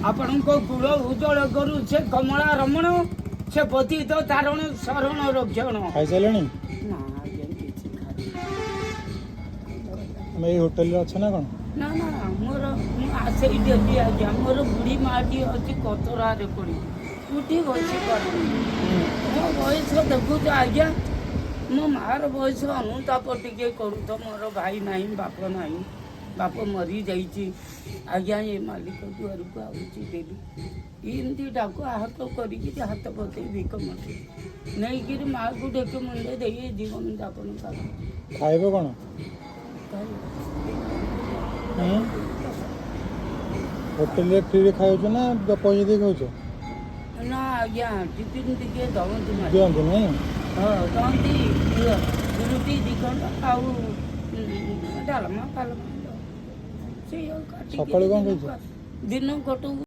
ଆପଣଙ୍କ କୂଳ ଉଜ୍ଜଳ କରୁ ସେ କମଳା ରମଣ ସେ ପତିତ ତାରଣ ଶରଣ ରକ୍ଷଣ। ଖାଇସାରିଲେଣି? ନା ଆଜ୍ଞା କିଛି ଖାଇନି। ଆମେ ଏଇ ହୋଟେଲରେ ଅଛେ ନା କ'ଣ? ନା ନା ମୋର ମୁଁ ସେଇଠି ଅଛି ଆଜ୍ଞା। ମୋର ବୁଢ଼ୀ ମାଆଟି ଅଛି କତରାରେ ପଡ଼ି ଉଠି ବସି ପାରୁନି। ମୋ ବୟସ ଦେଖୁଛ ଆଜ୍ଞା, ମୋ ମାଆର ବୟସ ଅନୁତାପ ଟିକେ କରୁଛ। ମୋର ଭାଇ ନାହିଁ, ବାପ ନାହିଁ, ବାପ ମରିଯାଇଛି ଆଜ୍ଞା। ଏ ମାଲିକ ଦୁଆରକୁ ଆଉଛି ଡେଲି ଏମିତି ଡାକୁ ହାତ କରିକି ହାତ ପତେଇ ଭିକ ମାଗେ ନେଇକିରି ମାଆକୁ ଡେକେ ମୁଣ୍ଡେ ଦେଇ ଜୀବନ ଯାପନ କରେ। ଖାଇବ କ'ଣ? ହୋଟେଲରେ ଫ୍ରିରେ ଖାଉଛ ନା ପଇସା ଦେଇ ଖାଉଛ? ନା ଆଜ୍ଞା ଟିଫିନ୍ ଟିକେ ଦଅନ୍ତି ନାହିଁ। ଦିଅନ୍ତୁ ନାଇଁ? ହଁ ଦଅନ୍ତି ରୁଟି ଦୁଇ ଖଣ୍ଡ ଆଉ ଡାଲମା ଫାଲମା। ସେଇ ସକାଳୁ କ'ଣ ଖାଇଛ? ଦିନ କଟୁ